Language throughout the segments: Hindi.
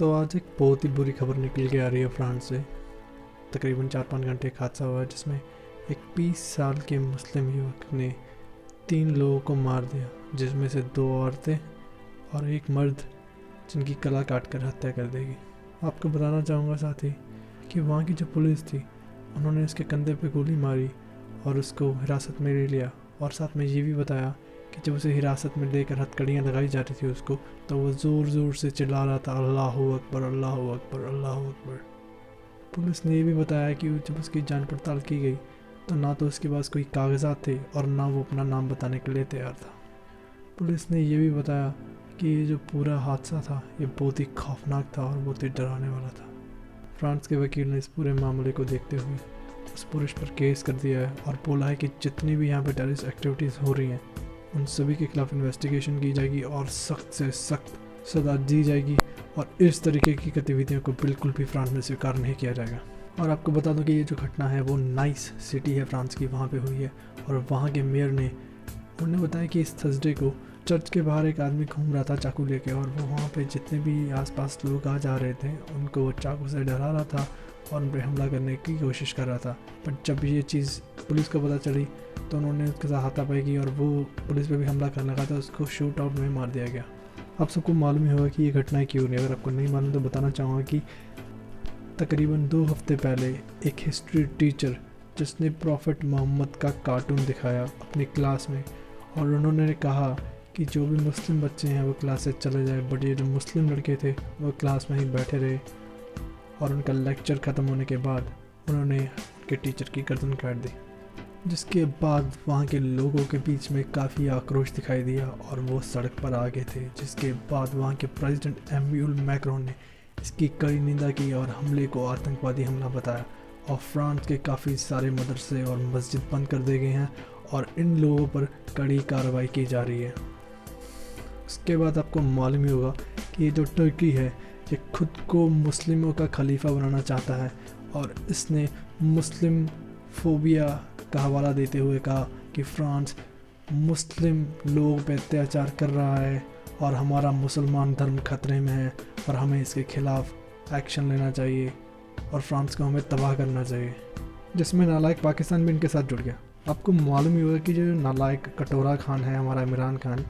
तो आज एक बहुत ही बुरी खबर निकल के आ रही है फ्रांस से। तकरीबन 4-5 घंटे एक हादसा हुआ है जिसमें एक 20 साल के मुस्लिम युवक ने 3 लोगों को मार दिया, जिसमें से 2 औरतें और एक मर्द, जिनकी गला काट कर हत्या कर देगी। आपको बताना चाहूँगा साथ ही कि वहाँ की जो पुलिस थी उन्होंने उसके कंधे पे गोली मारी और उसको हिरासत में ले लिया, और साथ में ये भी बताया कि जब उसे हिरासत में लेकर हथकड़ियाँ लगाई जा रही थी उसको, तो वो ज़ोर ज़ोर से चिल्ला रहा था, अल्लाहू अकबर, अल्लाहू अकबर, अल्लाहू अकबर। पुलिस ने ये भी बताया कि जब उसकी जांच पड़ताल की गई तो ना तो उसके पास कोई कागजात थे और ना वो अपना नाम बताने के लिए तैयार था। पुलिस ने ये भी बताया कि ये जो पूरा हादसा था ये बहुत ही खौफनाक था और बहुत ही डराने वाला था। फ्रांस के वकील ने इस पूरे मामले को देखते हुए उस पुरुष पर केस कर दिया है और बोला है कि जितनी भी यहाँ पे टेररिस्ट एक्टिविटीज़ हो रही हैं उन सभी के खिलाफ इन्वेस्टिगेशन की जाएगी और सख्त से सख्त सजा दी जाएगी, और इस तरीके की गतिविधियों को बिल्कुल भी फ्रांस में स्वीकार नहीं किया जाएगा। और आपको बता दूं कि ये जो घटना है वो नाइस सिटी है फ्रांस की, वहाँ पे हुई है। और वहाँ के मेयर ने उन्होंने बताया कि इस थर्सडे को चर्च के बाहर एक आदमी घूम रहा था चाकू लेके, और वो वहाँ पे जितने भी आसपास लोग आ जा रहे थे उनको वो चाकू से डरा रहा था और उन पर हमला करने की कोशिश कर रहा था। बट जब ये चीज़ पुलिस को पता चली तो उन्होंने उसके साथ हाथापाई की और वो पुलिस पे भी हमला करने लगा था, उसको शूट आउट में मार दिया गया। आप सबको मालूम ही होगा कि ये घटनाएं क्यों नहीं। अगर आपको नहीं मालूम तो बताना चाहूँगा कि तकरीबन 2 हफ्ते पहले एक हिस्ट्री टीचर जिसने प्रॉफिट मोहम्मद का कार्टून दिखाया अपनी क्लास में, और उन्होंने कहा कि जो भी मुस्लिम बच्चे हैं वो क्लास से चले जाए, बट ये जो मुस्लिम लड़के थे वो क्लास में ही बैठे रहे। और उनका लेक्चर ख़त्म होने के बाद उन्होंने उनके टीचर की गर्दन काट दी, जिसके बाद वहाँ के लोगों के बीच में काफ़ी आक्रोश दिखाई दिया और वो सड़क पर आ गए थे। जिसके बाद वहाँ के प्रेसिडेंट एम्यूल मैक्रोन ने इसकी कड़ी निंदा की और हमले को आतंकवादी हमला बताया, और फ्रांस के काफ़ी सारे मदरसे और मस्जिद बंद कर दिए गए हैं और इन लोगों पर कड़ी कार्रवाई की जा रही है। उसके बाद आपको मालूम ही होगा कि ये जो टर्की है ये खुद को मुस्लिमों का खलीफा बनाना चाहता है, और इसने मुस्लिम फोबिया का हवाला देते हुए कहा कि फ्रांस मुस्लिम लोगों पर अत्याचार कर रहा है और हमारा मुसलमान धर्म खतरे में है और हमें इसके खिलाफ एक्शन लेना चाहिए और फ्रांस को हमें तबाह करना चाहिए, जिसमें नालायक पाकिस्तान भी इनके साथ जुड़ गया। आपको मालूम ही होगा कि जो नालायक कटोरा खान है हमारा इमरान खान,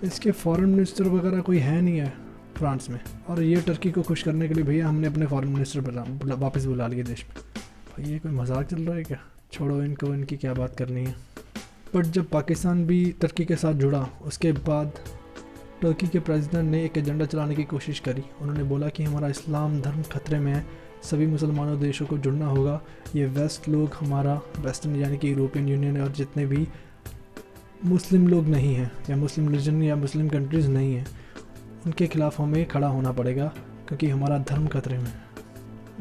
इसके फॉरेन मिनिस्टर वगैरह कोई है नहीं है फ्रांस में, और ये टर्की को खुश करने के लिए भैया हमने अपने फॉरेन मिनिस्टर वापस बुला लिए देश में। भाई ये कोई मजाक चल रहा है क्या? छोड़ो इनको, इनकी क्या बात करनी है। बट जब पाकिस्तान भी टर्की के साथ जुड़ा उसके बाद टर्की के प्रेसिडेंट ने एक एजेंडा चलाने की कोशिश करी। उन्होंने बोला कि हमारा इस्लाम धर्म खतरे में है, सभी मुसलमानों देशों को जुड़ना होगा। ये वेस्ट लोग, हमारा वेस्टर्न यानी कि यूरोपियन यूनियन और जितने भी मुस्लिम लोग नहीं हैं या मुस्लिम रिलीजन या मुस्लिम कंट्रीज़ नहीं हैं, उनके खिलाफ हमें खड़ा होना पड़ेगा क्योंकि हमारा धर्म खतरे में है।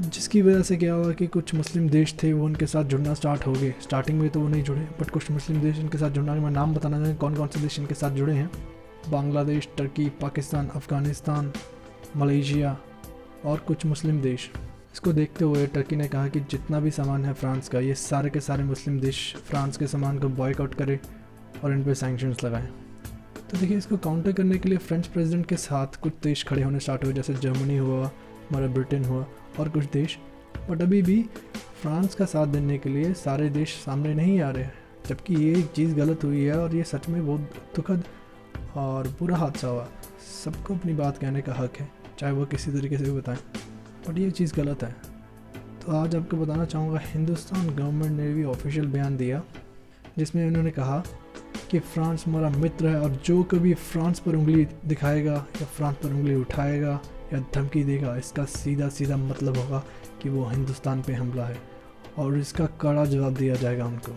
जिसकी वजह से क्या हुआ कि कुछ मुस्लिम देश थे वो उनके साथ जुड़ना स्टार्ट हो गए। स्टार्टिंग में तो वो नहीं जुड़े, बट कुछ मुस्लिम देश इनके साथ जुड़ना, मैं नाम बताना चाहूँगा कौन कौन से देश इनके साथ जुड़े हैं। बांग्लादेश, टर्की, पाकिस्तान, अफ़गानिस्तान, मलेशिया और कुछ मुस्लिम देश। इसको देखते हुए टर्की ने कहा कि जितना भी सामान है फ्रांस का, ये सारे के सारे मुस्लिम देश फ्रांस के सामान को बॉयकॉट करें और इन पर सैंक्शंस लगाएं। तो देखिए, इसको काउंटर करने के लिए फ्रेंच प्रेसिडेंट के साथ कुछ देश खड़े होने स्टार्ट हुए, जैसे जर्मनी हुआ, हमारा ब्रिटेन हुआ और कुछ देश। बट अभी भी फ्रांस का साथ देने के लिए सारे देश सामने नहीं आ रहे हैं, जबकि ये चीज़ गलत हुई है और ये सच में बहुत दुखद और बुरा हादसा हुआ। सबको अपनी बात कहने का हक है, चाहे वो किसी तरीके से भी बताएं, बट ये चीज़ गलत है। तो आज आपको बताना चाहूँगा, हिंदुस्तान गवर्नमेंट ने भी ऑफिशियल बयान दिया जिसमें उन्होंने कहा कि फ्रांस हमारा मित्र है और जो कभी फ्रांस पर उंगली दिखाएगा या फ्रांस पर उंगली उठाएगा या धमकी देगा, इसका सीधा सीधा मतलब होगा कि वो हिंदुस्तान पे हमला है और इसका कड़ा जवाब दिया जाएगा उनको।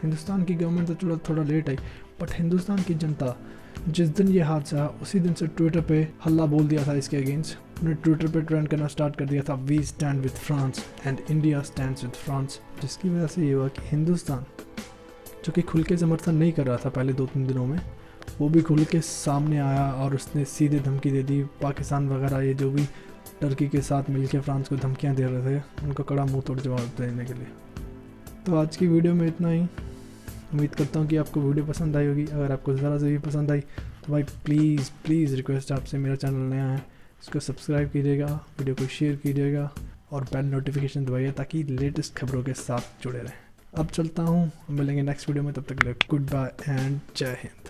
हिंदुस्तान की गवर्नमेंट तो थोड़ा लेट आई, बट हिंदुस्तान की जनता जिस दिन ये हादसा उसी दिन से ट्विटर पे हल्ला बोल दिया था इसके अगेंस्ट। उन्होंने ट्विटर पे ट्रेंड करना स्टार्ट कर दिया था, we stand with France and India stands with France. जिसकी वजह से ये हुआ कि हिंदुस्तान, जो कि खुल के समर्थन नहीं कर रहा था पहले 2-3 दिनों में, वो भी खुल के सामने आया और उसने सीधे धमकी दे दी। पाकिस्तान वगैरह ये जो भी टर्की के साथ मिलकर फ्रांस को धमकियां दे रहे थे, उनको कड़ा मुंह तोड़ जवाब देने के लिए। तो आज की वीडियो में इतना ही। उम्मीद करता हूँ कि आपको वीडियो पसंद आई होगी। अगर आपको ज़रा से भी पसंद आई तो भाई प्लीज़ रिक्वेस्ट आपसे, मेरा चैनल नया है, इसको सब्सक्राइब कीजिएगा, वीडियो को शेयर कीजिएगा और बेल नोटिफिकेशन दबाइए ताकि लेटेस्ट खबरों के साथ जुड़े रहें। अब चलता हूँ, मिलेंगे नेक्स्ट वीडियो में, तब तक के लिए गुड बाय एंड जय हिंद।